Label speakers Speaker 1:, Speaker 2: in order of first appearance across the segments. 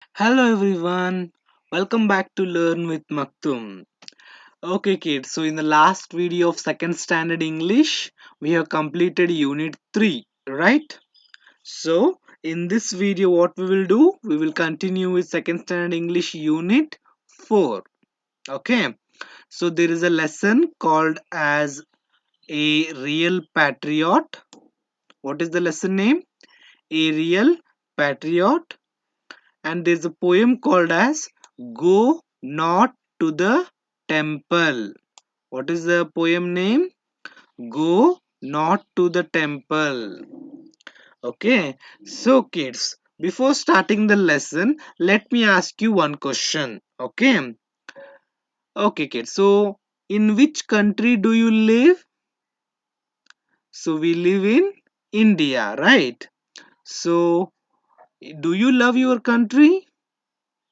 Speaker 1: Hello everyone, welcome back to Learn with Maktoum. Okay kids, so in the last video of second standard English, we have completed unit 3, right? So in this video what we will do, we will continue with second standard English unit 4. Okay, so there is a lesson called as a real patriot. What is the lesson name? A real patriot. And there's a poem called as Go Not to the Temple. What is the poem name? Go Not to the Temple. Okay, so kids, before starting the lesson, let me ask you one question. Okay, kids, so in which country do you live? So we live in India, right? So do you love your country?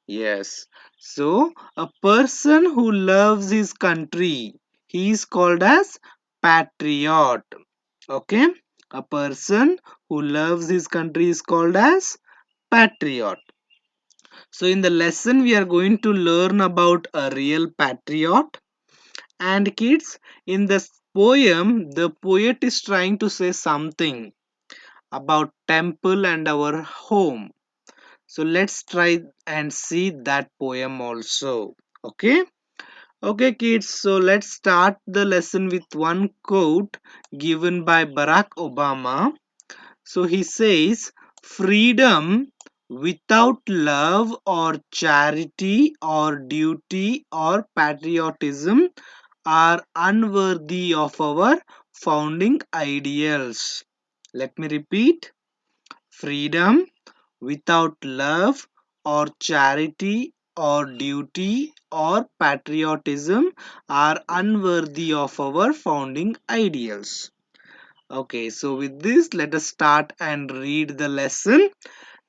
Speaker 1: Yes. So a person who loves his country, he is called as patriot. Okay. A person who loves his country is called as patriot. So in the lesson we are going to learn about a real patriot. And kids, in this poem, the poet is trying to say something about temple and our home. So let's try and see that poem also. Okay. Okay, kids. So let's start the lesson with one quote given by Barack Obama. So he says, freedom without love or charity or duty or patriotism are unworthy of our founding ideals. Let me repeat. Freedom without love or charity or duty or patriotism are unworthy of our founding ideals. Okay, so with this, let us start and read the lesson.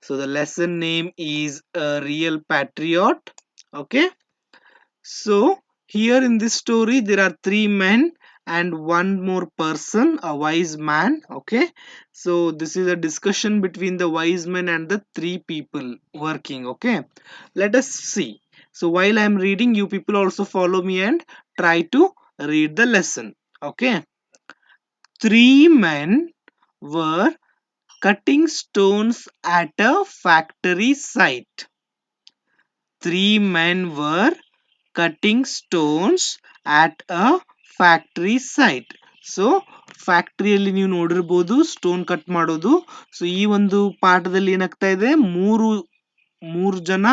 Speaker 1: So, the lesson name is A Real Patriot. Okay, so here in this story, there are three men and one more person, a wise man. Okay, so this is a discussion between the wise man and the three people working. Okay, let us see. So while I am reading, you people also follow me and try to read the lesson. Okay, three men were cutting stones at a factory site. Three men were cutting stones at a factory site. So ಫ್ಯಾಕ್ಟರಿಯಲ್ಲಿ ನೀವು ನೋಡಿರ್ಬೋದು stone cut ಮಾಡೋದು. So ಈ ಒಂದು ಪಾಠದಲ್ಲಿ ಏನಾಗ್ತಾ ಇದೆ, ಮೂರು ಮೂರು ಜನ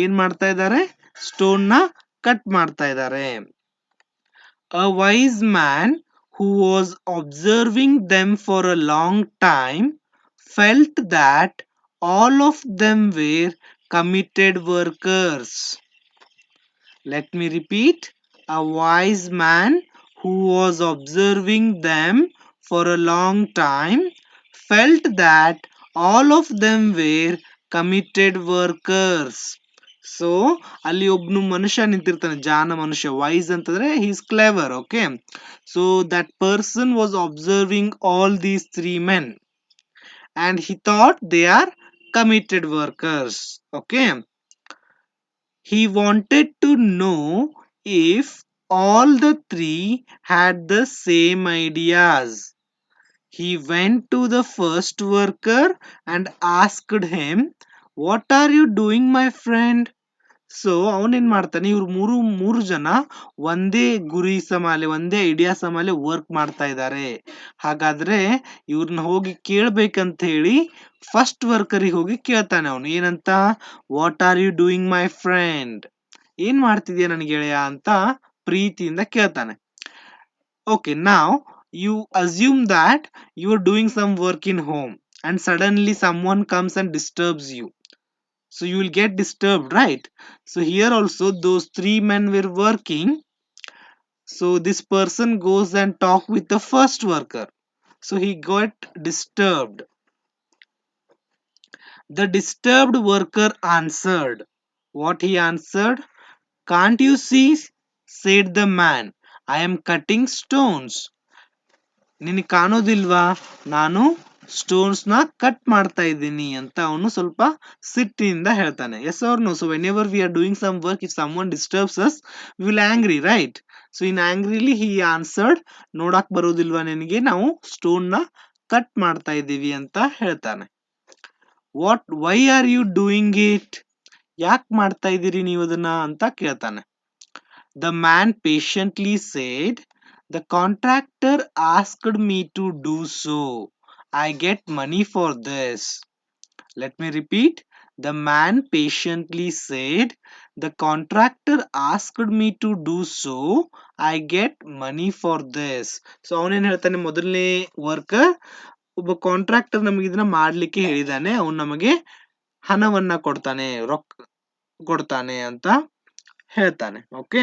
Speaker 1: ಏನ್ ಮಾಡ್ತಾ ಇದ್ದಾರೆ, ಸ್ಟೋನ್ ನ ಕಟ್ ಮಾಡ್ತಾ ಇದ್ದಾರೆ. A wise man who was observing them for a long time felt that all of them were committed workers. Let me repeat. A wise man who was observing them for a long time felt that all of them were committed workers. So ಅಲ್ಲಿ ಒಬ್ನು ಮನುಷ್ಯ ನಿಂತಿರ್ತಾನೆ, ಜಾನ ಮನುಷ್ಯ. Wise ಅಂತಂದ್ರೆ he is clever. Okay, so that person was observing all these three men and he thought they are committed workers. Okay, he wanted to know if all the three had the same ideas. He went to the first worker and asked him, "What are you doing, my friend?" So ಅವನೇನ್ ಮಾಡ್ತಾನೆ, ಇವ್ರು ಮೂರು ಮೂರು ಜನ ಒಂದೇ ಗುರಿ ಸಮಾಲೆ, ಒಂದೇ idea ಸಮಾಲೆ work ಮಾಡ್ತಾ ಇದ್ದಾರೆ. ಹಾಗಾದ್ರೆ ಇವ್ರನ್ನ ಹೋಗಿ ಕೇಳ್ಬೇಕಂತ ಹೇಳಿ ಫಸ್ಟ್ ವರ್ಕರಿಗೆ ಹೋಗಿ ಕೇಳ್ತಾನೆ ಅವನು. ಏನಂತ? What are you doing my friend? ಏನ್ ಮಾಡ್ತಿದ್ಯಾ ನನ್ ಗೆಳೆಯ ಅಂತ ಪ್ರೀತಿಯಿಂದ ಕೇಳ್ತಾನೆ. Okay, now you assume that you are doing some work in home and suddenly someone comes and disturbs you. So you will get disturbed, right? So here also those three men were working. So this person goes and talk with the first worker. So he got disturbed. The disturbed worker answered. What he answered? "Can't you see?" said the man. "I am cutting stones." ನಿನಗೆ ಕಾಣೋದಿಲ್ವಾ, ನಾನು stones ನ cut ಮಾಡ್ತಾ ಇದ್ದೀನಿ ಅಂತ ಅವನು ಸ್ವಲ್ಪ ಸಿಟ್ಟಿನಿಂದ ಹೇಳ್ತಾನೆ. Yes or no? So whenever we are doing some work, if someone disturbs us, will angry, right? So in angrily he answered, ನೋಡಕ್ ಬರೋದಿಲ್ವಾ ನಿನಗೆ, ನಾವು ಸ್ಟೋನ್ ನ ಕಟ್ ಮಾಡ್ತಾ ಇದ್ದೀವಿ ಅಂತ ಹೇಳ್ತಾನೆ. Why are you doing it? ಯಾಕೆ ಮಾಡ್ತಾ ಇದ್ದೀರಿ ನೀವು ಅದನ್ನ ಅಂತ ಕೇಳ್ತಾನೆ. The man patiently said, the contractor asked me to do so. I get money for this. Let me repeat. The man patiently said, the contractor asked me to do so. I get money for this. So ಅವನೇನ್ ಹೇಳ್ತಾನೆ, ಮೊದಲನೇ worker ಒಬ್ಬ contractor ನಮಗೆ ಇದನ್ನ ಮಾಡ್ಲಿಕ್ಕೆ ಹೇಳಿದಾನೆ, ಅವನು ನಮಗೆ ಹಣವನ್ನ ಕೊಡ್ತಾನೆ, ರೊಕ್ಕ ಕೊಡ್ತಾನೆ ಅಂತ ಹೇಳ್ತಾನೆ. Okay,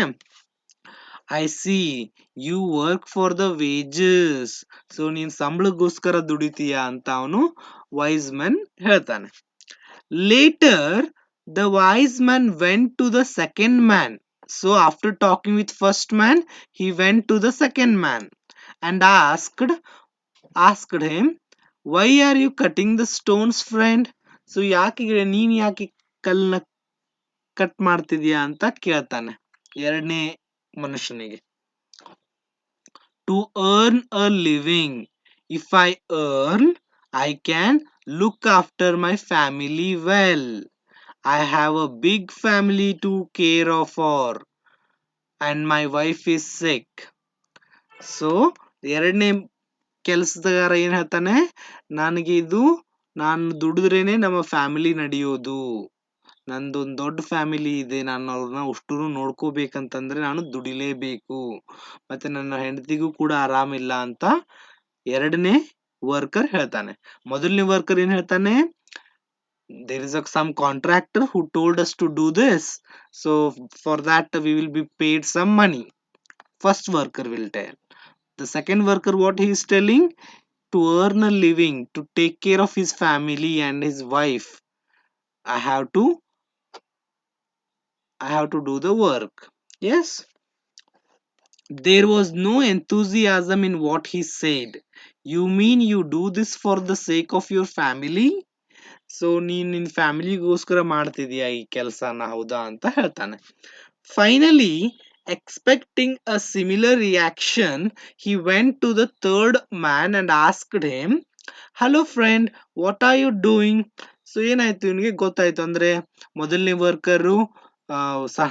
Speaker 1: I see you work for the wages. So ನೀನ್ ಸಂಬಳಗೋಸ್ಕರ ದುಡಿತೀಯ ಅಂತ ಅವನು ವೈಸ್ ಮ್ಯಾನ್ ಹೇಳ್ತಾನೆ. Later the wise man went to the second man. So after talking with first man, he went to the second man and asked him, why are you cutting the stones, friend? So ಯಾಕೆ ನೀನ್ ಯಾಕೆ ಕಲ್ಲನ್ನ cut ಮಾಡ್ತಿದ್ಯಾ ಅಂತ ಕೇಳ್ತಾನೆ ಎರಡನೇ ಮನುಷ್ಯನಿಗೆ. To earn a living. If I earn, I can look after my family well. I have a big family to care of for, and my wife is sick. So ಎರಡನೇ ಕೆಲಸಗಾರ ಏನ್ ಹೇಳ್ತಾನೆ, ನನಗೆ ಇದು, ನಾನು ದುಡಿದ್ರೇನೆ ನಮ್ಮ ಫ್ಯಾಮಿಲಿ ನಡೆಯೋದು, ನಂದೊಂದು ದೊಡ್ಡ ಫ್ಯಾಮಿಲಿ ಇದೆ, ನಾನು ಅವ್ರನ್ನ ಅಷ್ಟು ನೋಡ್ಕೋಬೇಕಂತಂದ್ರೆ ನಾನು ದುಡಿಲೇಬೇಕು, ಮತ್ತೆ ನನ್ನ ಹೆಂಡತಿಗೂ ಕೂಡ ಆರಾಮಿಲ್ಲ ಅಂತ ಎರಡನೇ ವರ್ಕರ್ ಹೇಳ್ತಾನೆ. ಮೊದಲನೇ ವರ್ಕರ್ ಏನ್ ಹೇಳ್ತಾನೆ, there is some contractor who told us to do this, so for that we will be paid some money. First worker will tell. The second worker, what he is telling, to earn a living, to take care of his family and his wife, I have to do the work. Yes, there was no enthusiasm in what he said. You mean you do this for the sake of your family? So ನೀನ್ ನಿನ್ ಫ್ಯಾಮಿಲಿಗೋಸ್ಕರ ಮಾಡ್ತಿದ್ಯಾ ಈ ಕೆಲಸನ, ಹೌದಾ ಅಂತ ಹೇಳ್ತಾನೆ. Finally expecting a similar reaction, he went to the third man and asked him, hello friend, what are you doing? So ಏನಾಯ್ತು, ಇವನಿಗೆ ಗೊತ್ತಾಯ್ತು ಅಂದ್ರೆ ಮೊದಲನೇ ವರ್ಕರು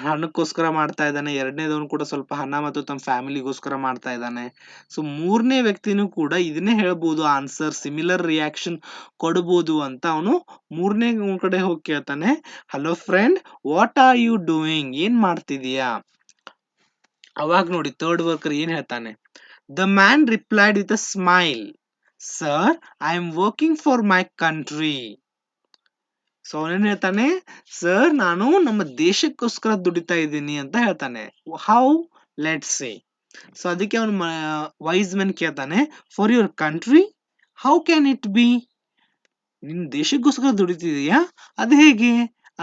Speaker 1: ಹಣಕ್ಕೋಸ್ಕರ ಮಾಡ್ತಾ ಇದ್ದಾನೆ, ಎರಡನೇದವನು ಕೂಡ ಸ್ವಲ್ಪ ಹಣ ಮತ್ತು ತಮ್ಮ ಫ್ಯಾಮಿಲಿಗೋಸ್ಕರ ಮಾಡ್ತಾ ಇದ್ದಾನೆ. ಸೊ ಮೂರನೇ ವ್ಯಕ್ತಿನೂ ಕೂಡ ಇದನ್ನೇ ಹೇಳ್ಬೋದು, ಆನ್ಸರ್ ಸಿಮಿಲರ್ ರಿಯಾಕ್ಷನ್ ಕೊಡ್ಬೋದು ಅಂತ ಅವನು ಮೂರನೇ ಕಡೆ ಹೋಗಿ ಕೇಳ್ತಾನೆ, hello friend, what are you doing? ಏನ್ ಮಾಡ್ತಿದೀಯಾ? ಅವಾಗ ನೋಡಿ ಥರ್ಡ್ ವರ್ಕರ್ ಏನ್ ಹೇಳ್ತಾನೆ, the man replied with a smile, sir, I am working for my country. So ಅವನೇನ್ ಹೇಳ್ತಾನೆ, ಸರ್, ನಾನು ನಮ್ಮ ದೇಶಕ್ಕೋಸ್ಕರ ದುಡಿತಾ ಇದ್ದೀನಿ ಅಂತ ಹೇಳ್ತಾನೆ. ಹೌ? Let's say. ಸೊ ಅದಕ್ಕೆ ಅವನು ವೈಸ್ ಮೆನ್ ಕೇಳ್ತಾನೆ, for your country, how can it be? ನಿನ್ ದೇಶಕ್ಕೋಸ್ಕರ ದುಡಿತಿದೀಯಾ, ಅದು ಹೇಗೆ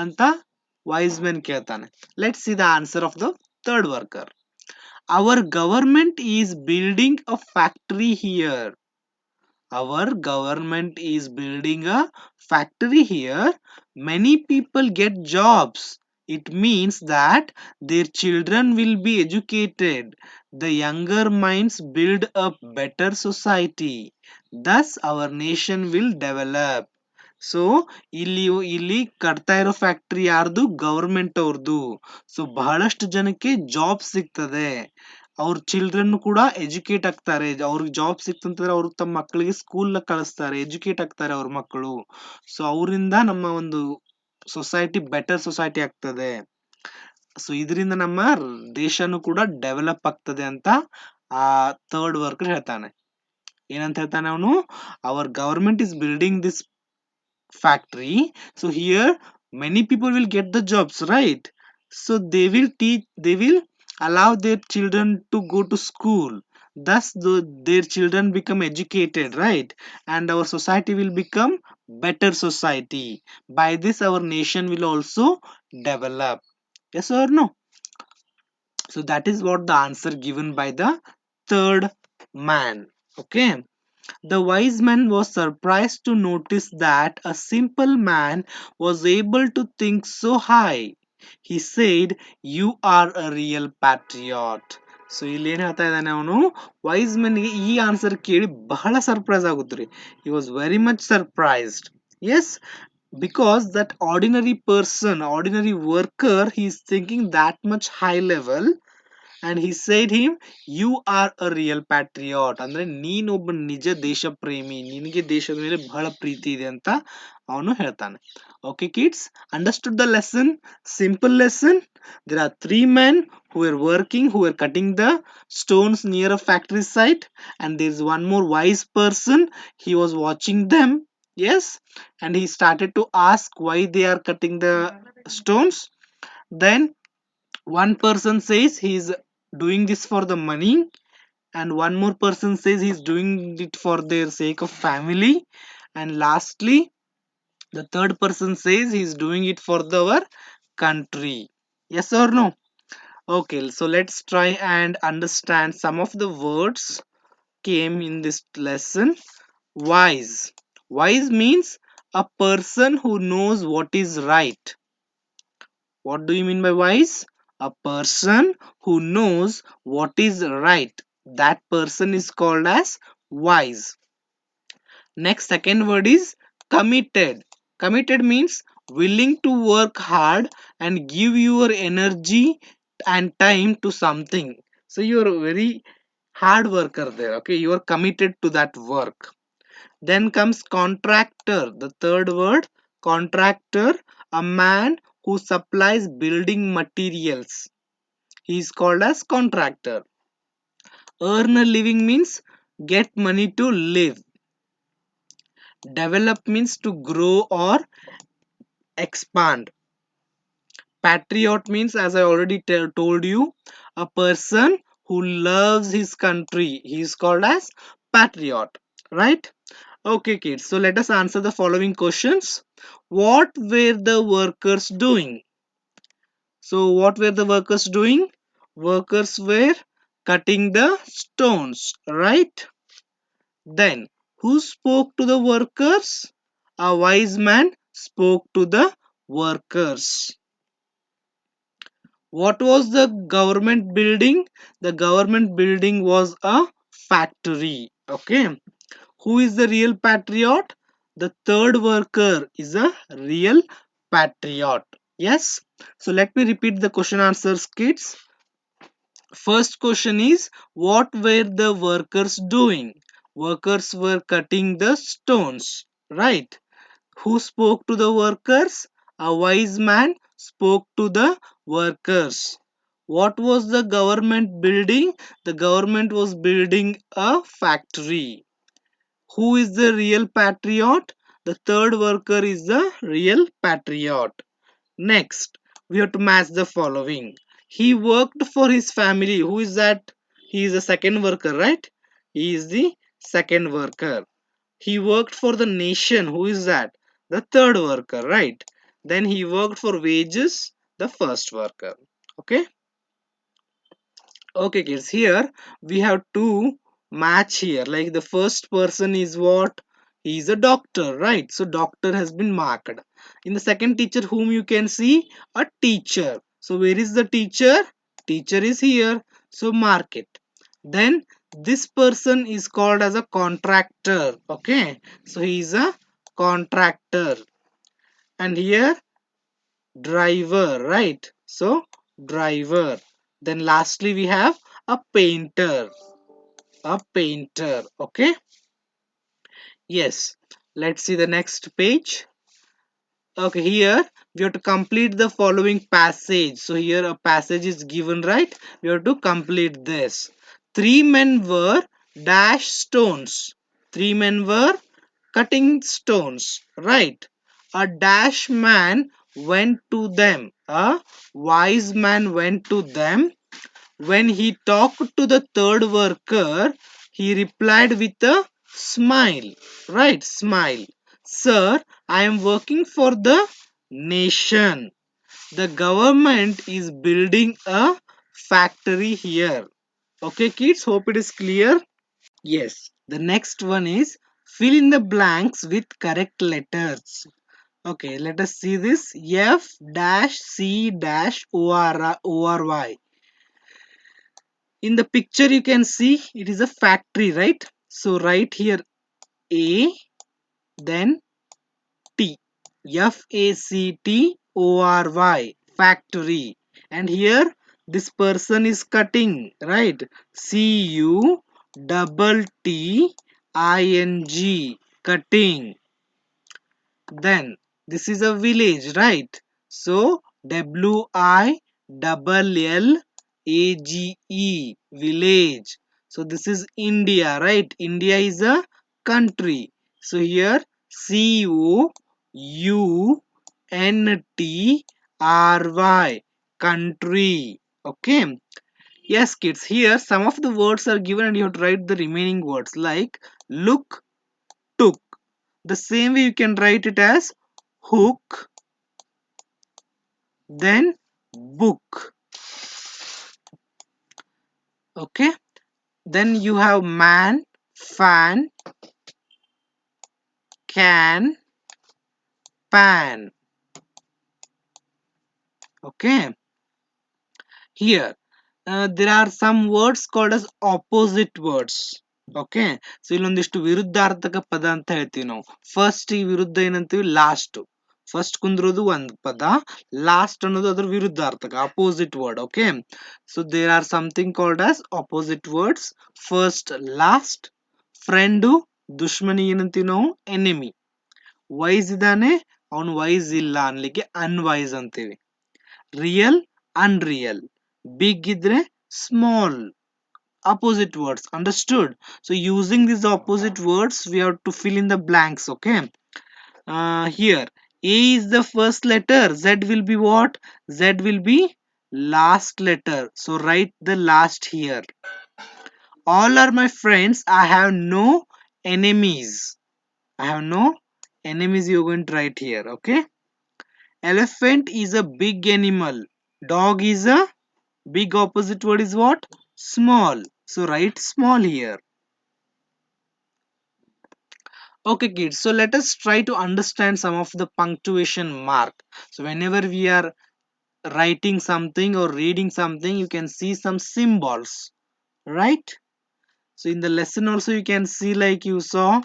Speaker 1: ಅಂತ ವೈಸ್ ಮೆನ್ ಕೇಳ್ತಾನೆ. Let's see the answer of the third worker. Our government is building a factory here. Our government is building a factory here. Many people get jobs. It means that their children will be educated. The younger minds build a better society. Thus our nation will develop. So ಇಲ್ಲಿ ಕಟ್ತಾ ಇರೋ factory ಯಾರ್ದು? Government ಅವ್ರದ್ದು. So ಬಹಳಷ್ಟು ಜನಕ್ಕೆ job ಸಿಗ್ತದೆ, ಅವ್ರ children ಕೂಡ ಎಜುಕೇಟ್ ಆಗ್ತಾರೆ, ಅವ್ರಿಗೆ ಜಾಬ್ ಸಿಕ್ತಂತಂದ್ರೆ ಅವ್ರು ತಮ್ಮ ಮಕ್ಕಳಿಗೆ ಸ್ಕೂಲ್ ಕಳಿಸ್ತಾರೆ, ಎಜುಕೇಟ್ ಆಗ್ತಾರೆ ಅವ್ರ ಮಕ್ಕಳು. ಸೊ ಅವರಿಂದ ನಮ್ಮ ಒಂದು ಸೊಸೈಟಿ ಬೆಟರ್ ಸೊಸೈಟಿ ಆಗ್ತದೆ. ಸೊ ಇದರಿಂದ ನಮ್ಮ ದೇಶನು ಕೂಡ ಡೆವಲಪ್ ಆಗ್ತದೆ ಅಂತ ಆ ಥರ್ಡ್ ವರ್ಕರ್ ಹೇಳ್ತಾನೆ. ಏನಂತ ಹೇಳ್ತಾನೆ ಅವನು, our government is building this factory, so here many people will get the jobs, right? So they will allow their children to go to school, thus their children become educated, right? And our society will become better society. By this our nation will also develop. Yes or no? So that is what the answer given by the third man. Okay, The wise man was surprised to notice that a simple man was able to think so high. He said, "You are a real patriot." So ಇಲ್ಲಿ ಏನ್ ಹೇಳ್ತಾ ಇದ್ದಾನೆ ಅವನು, wise ಗೆ ಈ answer ಕೇಳಿ ಬಹಳ surprise ಆಗುತ್ತ್ರಿ. He was very much surprised. Yes, because that ordinary worker, he is thinking that much high level, and he said him, "You are a real patriot." ಅಂದ್ರೆ ನೀನೊಬ್ಬ ನಿಜ ದೇಶ ಪ್ರೇಮಿ, ನಿನಗೆ ದೇಶದ ಮೇಲೆ ಬಹಳ ಪ್ರೀತಿ ಇದೆ ಅಂತ ಅವನು ಹೇಳ್ತಾನೆ. Okay kids, understood the lesson? Simple lesson. There are three men who were working, who were cutting the stones near a factory site, and there is one more wise person. He was watching them. Yes, and he started to ask why they are cutting the stones. Then one person says he's doing this for the money, and one more person says he's doing it for their sake of family, and lastly the third person says he's doing it for our country. Yes or no? Okay, so let's try and understand some of the words came in this lesson. Wise. Wise means a person who knows what is right. What do you mean by wise? A person who knows what is right. That person is called as wise. Next, second word is committed. Committed means willing to work hard and give your energy and time to something. So you are a very hard worker there. Okay, you are committed to that work. Then comes contractor, the third word, contractor, a man who supplies building materials. He is called as contractor. Earn a living means get money to live. Develop means to grow or expand. Patriot means, as I already told you, a person who loves his country. He is called as patriot, right? Okay kids, so let us answer the following questions. What were the workers doing? So what were the workers doing? Workers were cutting the stones, right? Then who spoke to the workers? A wise man spoke to the workers. What was the government building? The government building was a factory. Okay. Who is the real patriot? The third worker is a real patriot. Yes. So let me repeat the question answers, kids. First question is, what were the workers doing? Workers were cutting the stones, right? Who spoke to the workers? A wise man spoke to the workers. What was the government building? The government was building a factory. Who is the real patriot? The third worker is the real patriot. Next, we have to match the following. He worked for his family. Who is that? He is the second worker, right? He is the second worker. He worked for the nation. Who is that? The third worker, right? Then he worked for wages, the first worker. Okay. Okay kids, here we have to match here. Like the first person is what? He is a doctor, right? So doctor has been marked. In the second teacher, whom you can see? A teacher. So where is the teacher? Teacher is here. So mark it. Then this person is called as a contractor. Okay. So he is a contractor. And here driver, right? So driver. Then lastly we have a painter. A painter. Okay. Yes. Let's see the next page. Okay, here we have to complete the following passage. So here a passage is given, right? We have to complete this. Three men were dash stones. Three men were cutting stones, right? A dash man went to them. A wise man went to them. When he talked to the third worker, he replied with a smile. Right, smile. Sir, I am working for the nation. The government is building a factory here. Okay, kids, hope it is clear. Yes. The next one is fill in the blanks with correct letters. Okay, let us see this. F dash C dash ORY. In the picture you can see it is a factory, right? So write here A, then T. FACTORY, factory. And here this person is cutting, right? CUTTING, cutting. Then this is a village, right? So WILLAGE, village. So this is India, right? India is a country. So here COUNTRY, country. Okay. Yes, kids. Here some of the words are given and you have to write the remaining words like look, took. The same way you can write it as hook, then book. Okay. Then you have man, fan, can, pan. Okay. Here there are some words called as opposite words. Okay. So ಇಲ್ಲೊಂದಿಷ್ಟು ವಿರುದ್ಧಾರ್ಥಕ ಪದ ಅಂತ ಹೇಳ್ತೀವಿ ನಾವು. First ಈ ವಿರುದ್ಧ ಏನಂತೀವಿ last. First ಕುಂದ್ರೋದು ಒಂದು ಪದ, last ಅನ್ನೋದು ಅದ್ರ ವಿರುದ್ಧಾರ್ಥಕ opposite word. Okay. So there are something called as opposite words. First last. Friend ದುಶ್ಮನಿ ಏನಂತೀವಿ ನಾವು ಎನಿಮಿ. ವೈಸ್ ಇದಾನೆ ಅವನು ವೈಸ್ ಇಲ್ಲ ಅನ್ಲಿಕ್ಕೆ ಅನ್ವೈಸ್ ಅಂತೀವಿ. Real unreal, big idre small, opposite words. Understood? So using these opposite words we have to fill in the blanks. Okay. Here A is the first letter, Z will be what? Z will be last letter, so write the last here. All are my friends, I have no enemies. I have no enemies, you're going to write here. Okay. Elephant is a big animal. Dog is a big, opposite word is what? Small. So write small here. Okay kids, so let us try to understand some of the punctuation mark. So whenever we are writing something or reading something, you can see some symbols, right? So in the lesson also you can see, like you saw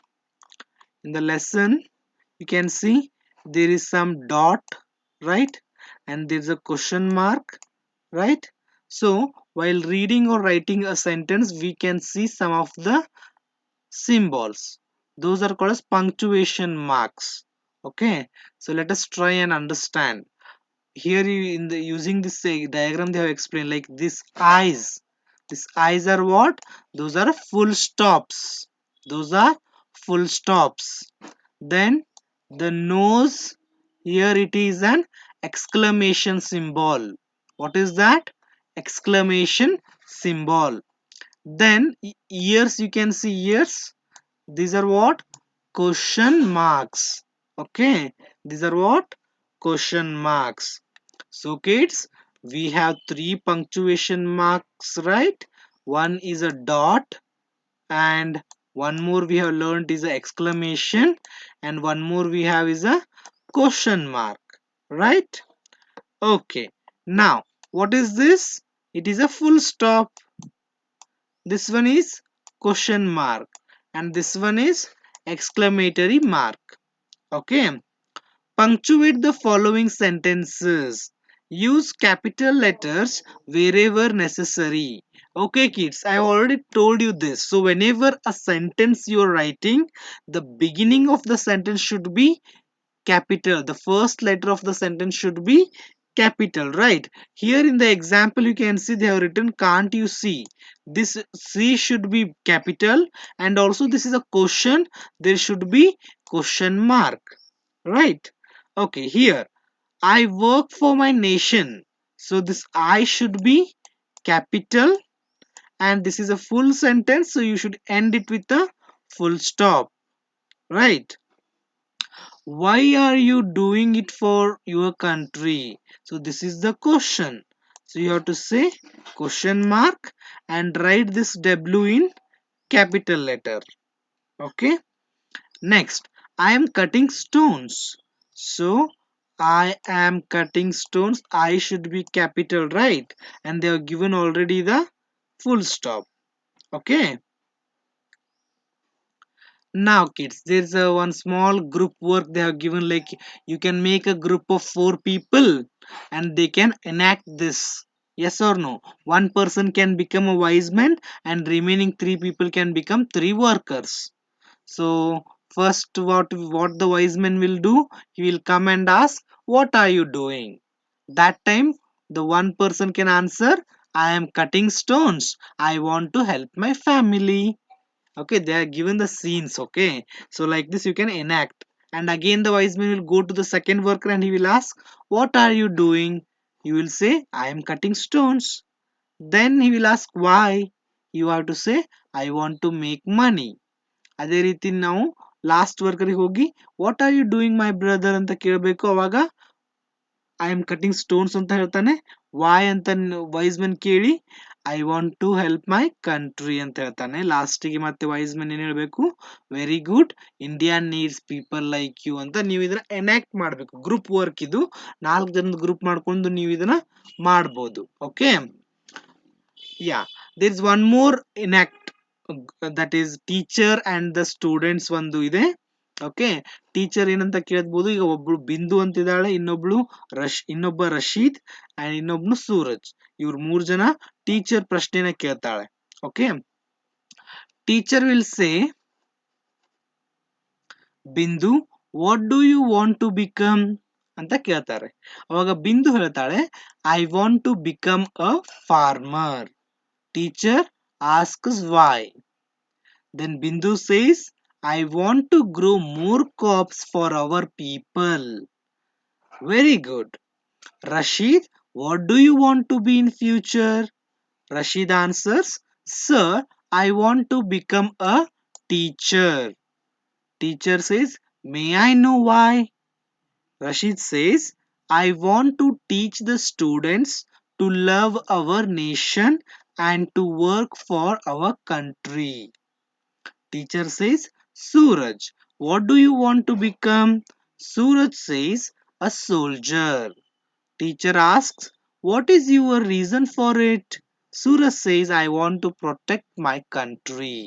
Speaker 1: in the lesson, you can see there is some dot, right? And there is a question mark, right? So while reading or writing a sentence, we can see some of the symbols. Those are called as punctuation marks. Okay. So let us try and understand. Here in the using this diagram they have explained, like this eyes. These eyes are what? Those are full stops. Those are full stops. Then the nose, here it is an exclamation symbol. What is that? Exclamation symbol. Then ears, you can see ears. These are what? Question marks. Okay. These are what? Question marks. So kids, we have three punctuation marks, right? One is a dot, and one more we have learned is a exclamation, and one more we have is a question mark, right? Okay. Now what is this? It is a full stop. This one is question mark, and this one is exclamatory mark. Okay. Punctuate the following sentences. Use capital letters wherever necessary. Okay kids, I already told you this. So whenever a sentence you are writing, the beginning of the sentence should be capital. The first letter of the sentence should be capital, right? Here in the example you can see they have written can't you see. This C should be capital, and also this is a question, there should be question mark, right? Okay, here I work for my nation, so this I should be capital, and this is a full sentence, so you should end it with a full stop, right? Why are you doing it for your country? So this is the question, so you have to say question mark and write this W in capital letter. Okay. Next, I am cutting stones. So, I am cutting stones. I should be capital, right? And they are given already the full stop. Okay. Now, kids, there's a one small group work they have given. Like you can make a group of 4 people, and they can enact this. Yes or no? One person can become a wise man, and remaining 3 people can become 3 workers. So first, what the wise man will do? He will come and ask, "What are you doing?" That time, the one person can answer, "I am cutting stones. I want to help my family." Okay, they are given the scenes. Okay, so like this, you can enact. And again, the wise man will go to the second worker and he will ask, "What are you doing?" You will say, "I am cutting stones." Then he will ask, "Why?" You have to say, "I want to make money." ಅದೇ ರೀತಿ ನಾವು last ವರ್ಕರಿಗೆ ಹೋಗಿ what are you doing my brother ಅಂತ ಕೇಳಬೇಕು. ಅವಾಗ I am cutting stones ಅಂತ ಹೇಳ್ತಾನೆ. ವಾಯ್ ಅಂತ ವೈಸ್ ಮೆನ್ ಕೇಳಿ I want to help my country ಅಂತ ಹೇಳ್ತಾನೆ. ಲಾಸ್ಟಿಗೆ ಮತ್ತೆ ವೈಸ್ ಮೆನ್ ಏನ್ ಹೇಳ್ಬೇಕು? Very good, India needs people like you ಅಂತ ನೀವು ಇದನ್ನ ಎನಾಕ್ಟ್ ಮಾಡಬೇಕು. ಗ್ರೂಪ್ ವರ್ಕ್ ಇದು. 4 ಜನದ ಗ್ರೂಪ್ ಮಾಡ್ಕೊಂಡು ನೀವು ಇದನ್ನ ಮಾಡ್ಬೋದು. Okay. Yeah, there is one more enact, that is teacher and the students ಒಂದು ಇದೆ. ಓಕೆ, ಟೀಚರ್ ಏನಂತ ಕೇಳ್ಬೋದು. ಈಗ ಒಬ್ಳು ಬಿಂದು ಅಂತಿದ್ದಾಳೆ, ಇನ್ನೊಬ್ಬ ರಶೀದ್ ಅಂಡ್ ಇನ್ನೊಬ್ನು ಸೂರಜ್. ಇವ್ರು 3 ಜನ ಟೀಚರ್ ಪ್ರಶ್ನೆನ ಕೇಳ್ತಾಳೆ. Okay, teacher will say, Bindu what do you want to become ಅಂತ ಕೇಳ್ತಾರೆ. ಅವಾಗ ಬಿಂದು ಹೇಳ್ತಾಳೆ, I want to become a farmer. Teacher asks why. Then Bindu says, I want to grow more crops for our people. Very good. Rashid, what do you want to be in future? Rashid answers, Sir, I want to become a teacher. Teacher says, may I know why? Rashid says, I want to teach the students to love our nation and to work for our country. Teacher says, Suraj, what do you want to become? Suraj says, a soldier. Teacher asks, what is your reason for it? Suraj says, I want to protect my country.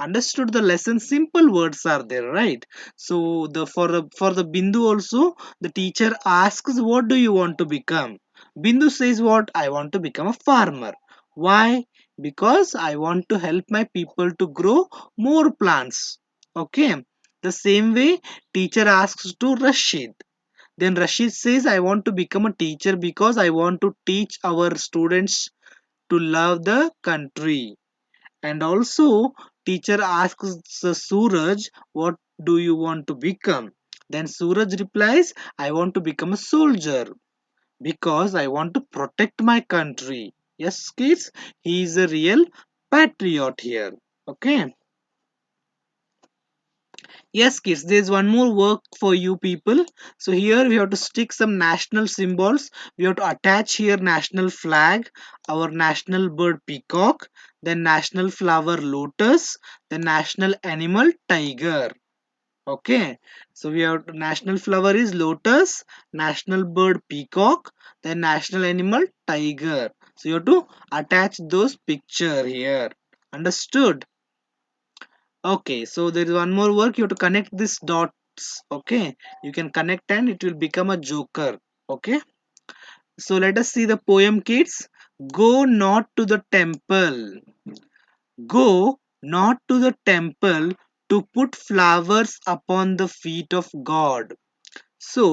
Speaker 1: Understood the lesson? Simple words are there, right? So the for the Bindu also, the teacher asks, what do you want to become? Bindu says, what? I want to become a farmer. Why? Because I want to help my people to grow more plants. Okay, the same way teacher asks to Rashid. Then Rashid says, I want to become a teacher because I want to teach our students to love the country. And also, teacher asks Suraj, what do you want to become? Then Suraj replies, I want to become a soldier because I want to protect my country. Yes, kids, he is a real patriot here. Okay. Yes, kids, there's one more work for you people. So here we have to stick some national symbols. We have to attach here national flag, our national bird peacock, then national flower lotus, the national animal tiger. Okay, so we have national flower is lotus, national bird peacock, then national animal tiger. So you have to attach those picture here. Understood? Okay, so there is one more work. You have to connect these dots. Okay, you can connect and it will become a joker. Okay, so let us see the poem, kids. Go not to the temple. Go not to the temple to put flowers upon the feet of God. So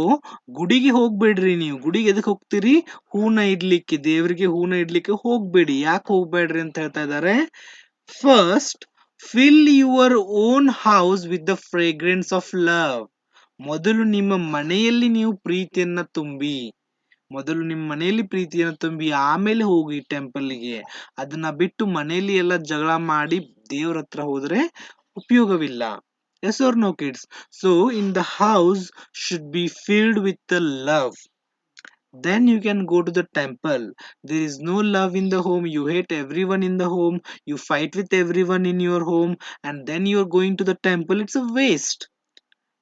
Speaker 1: ಗುಡಿಗೆ ಹೋಗ್ಬೇಡ್ರಿ. ನೀವು ಗುಡಿಗೆ ಎದಕ್ಕೆ ಹೋಗ್ತೀರಿ? ಹೂನ ಇಡ್ಲಿಕ್ಕೆ, ದೇವರಿಗೆ ಹೂನ ಇಡ್ಲಿಕ್ಕೆ ಹೋಗ್ಬೇಡಿ. ಯಾಕೆ ಹೋಗ್ಬೇಡ್ರಿ ಅಂತ ಹೇಳ್ತಾ ಇದ್ದಾರೆ. First fill your own house with the fragrance of love. ಮೊದಲು ನಿಮ್ಮ ಮನೆಯಲ್ಲಿ ನೀವು ಪ್ರೀತಿಯನ್ನ ತುಂಬಿ, ಮೊದಲು ನಿಮ್ಮ ಮನೆಯಲ್ಲಿ ಪ್ರೀತಿಯನ್ನು ತುಂಬಿ ಆಮೇಲೆ ಹೋಗಿ ಟೆಂಪಲ್ಗೆ. ಅದನ್ನ ಬಿಟ್ಟು ಮನೆಯಲ್ಲಿ ಎಲ್ಲ ಜಗಳ ಮಾಡಿ ದೇವ್ರ ಹತ್ರ ಹೋದ್ರೆ ಉಪಯೋಗವಿಲ್ಲ. Yes or no kids? So in the house should be filled with the love. then you can go to the temple. There is no love in the home, you hate everyone in the home, you fight with everyone in your home, and then you're going to the temple. It's a waste.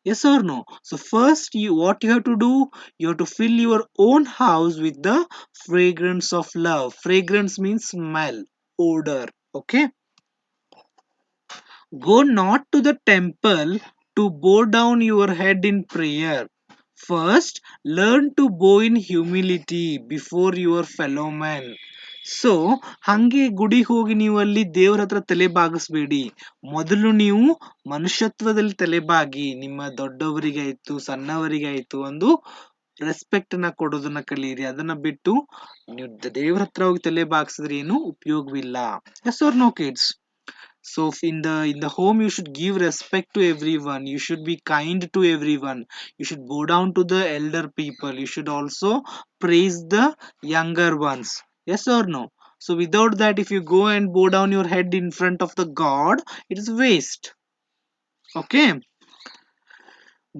Speaker 1: Yes or no? So first, what you have to do, you have to fill your own house with the fragrance of love. Fragrance means smell, odor. Okay. Go not to the temple to bow down your head in prayer. First, learn to bow in humility before your fellow man. So ಹಂಗೆ ಗುಡಿ ಹೋಗಿ ನೀವು ಅಲ್ಲಿ ದೇವ್ರ ಹತ್ರ ತಲೆ ಬಾಗಿಸ್ಬೇಡಿ. ಮೊದಲು ನೀವು ಮನುಷ್ಯತ್ವದಲ್ಲಿ ತಲೆಬಾಗಿ ನಿಮ್ಮ ದೊಡ್ಡವರಿಗಾಯ್ತು ಸಣ್ಣವರಿಗಾಯ್ತು ಒಂದು ರೆಸ್ಪೆಕ್ಟ್ ನ ಕೊಡೋದನ್ನ ಕಲೀರಿ. ಅದನ್ನ ಬಿಟ್ಟು ನೀವು ದೇವ್ರ ಹತ್ರ ಹೋಗಿ ತಲೆ ಬಾಗಿಸಿದ್ರೆ ಏನು ಉಪಯೋಗವಿಲ್ಲ. Yes or no kids? So in the home you should give respect to everyone, you should be kind to everyone, you should bow down to the elder people, you should also praise the younger ones. Yes or no? So without that, if you go and bow down your head in front of the god, it is waste. Okay.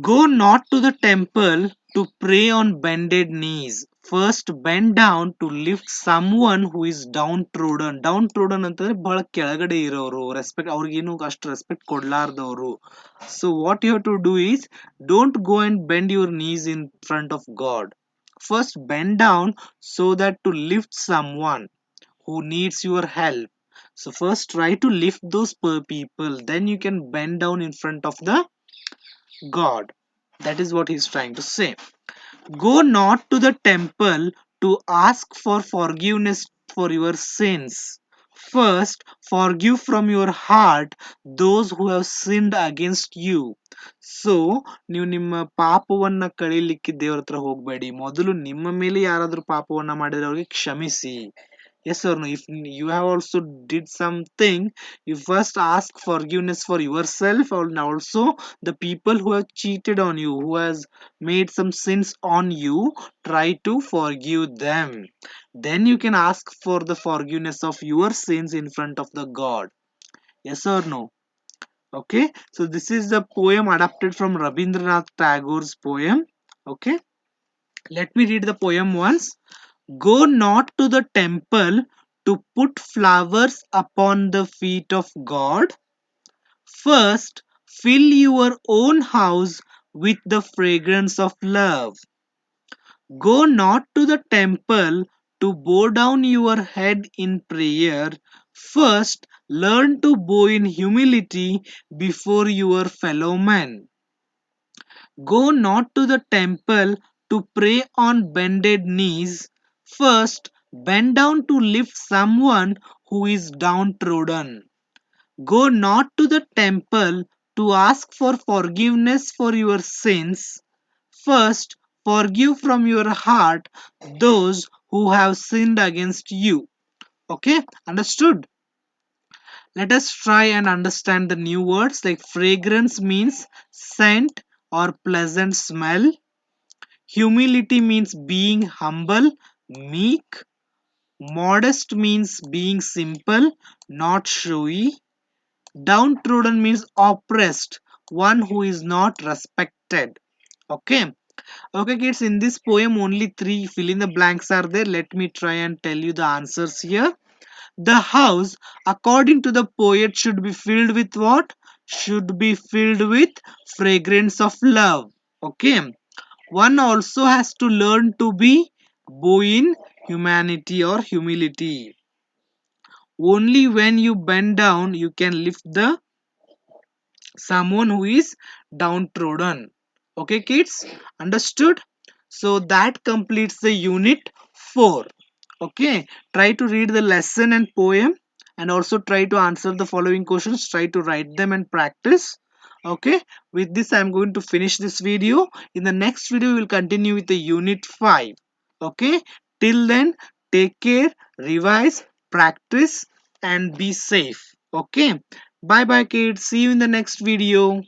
Speaker 1: Go not to the temple to pray on bended knees. First bend down to lift someone who is downtrodden. Downtrodden ಅಂತಂದ್ರೆ ಬಹಳ ಕೆಳಗಡೆ ಇರೋರು, respect ಅವ್ರಿಗೇನು ಅಷ್ಟು respect ಕೊಡ್ಲಾರ್ದವರು. So what you have to do is, don't go and bend your knees in front of God. First bend down so that to lift someone who needs your help. So first try to lift those people, then you can bend down in front of the God. That is what he's trying to say. Go not to the temple to ask for forgiveness for your sins. First, forgive from your heart those who have sinned against you. So ನೀವು ನಿಮ್ಮ ಪಾಪವನ್ನ ಕಳೀಲಿಕ್ಕೆ ದೇವರ ಹತ್ರ ಹೋಗ್ಬೇಡಿ. ಮೊದಲು ನಿಮ್ಮ ಮೇಲೆ ಯಾರಾದ್ರೂ ಪಾಪವನ್ನ ಮಾಡಿದ್ರೆ ಅವ್ರಿಗೆ ಕ್ಷಮಿಸಿ. Yes or no? If you have also did something, you first ask forgiveness for yourself and also the people who have cheated on you, who has made some sins on you. Try to forgive them, then you can ask for the forgiveness of your sins in front of the God. Yes or no? Okay, so this is the poem adapted from Rabindranath Tagore's poem. Okay, let me read the poem once. Go not to the temple to put flowers upon the feet of God. First, fill your own house with the fragrance of love. Go not to the temple to bow down your head in prayer. First, learn to bow in humility before your fellow man. Go not to the temple to pray on bended knees. First, bend down to lift someone who is downtrodden. Go not to the temple to ask for forgiveness for your sins. First, forgive from your heart those who have sinned against you. Okay, understood? Let us try and understand the new words. Like fragrance means scent or pleasant smell. Humility means being humble, meek. Modest means being simple, not showy. Downtrodden means oppressed, one who is not respected. Okay. Okay, kids, in this poem, only three fill in the blanks are there. Let me try and tell you the answers here. The house, according to the poet, should be filled with what? Should be filled with fragrance of love. Okay. One also has to learn to be bow in humanity or humility. Only when you bend down, you can lift the someone who is downtrodden. Okay, kids, understood? So that completes the unit 4. Okay, try to read the lesson and poem and also try to answer the following questions. Try to write them and practice. Okay, with this I'm going to finish this video. In the next video we will continue with the unit 5. Okay, till then, take care, revise, practice and be safe. Okay, bye bye kids, see you in the next video.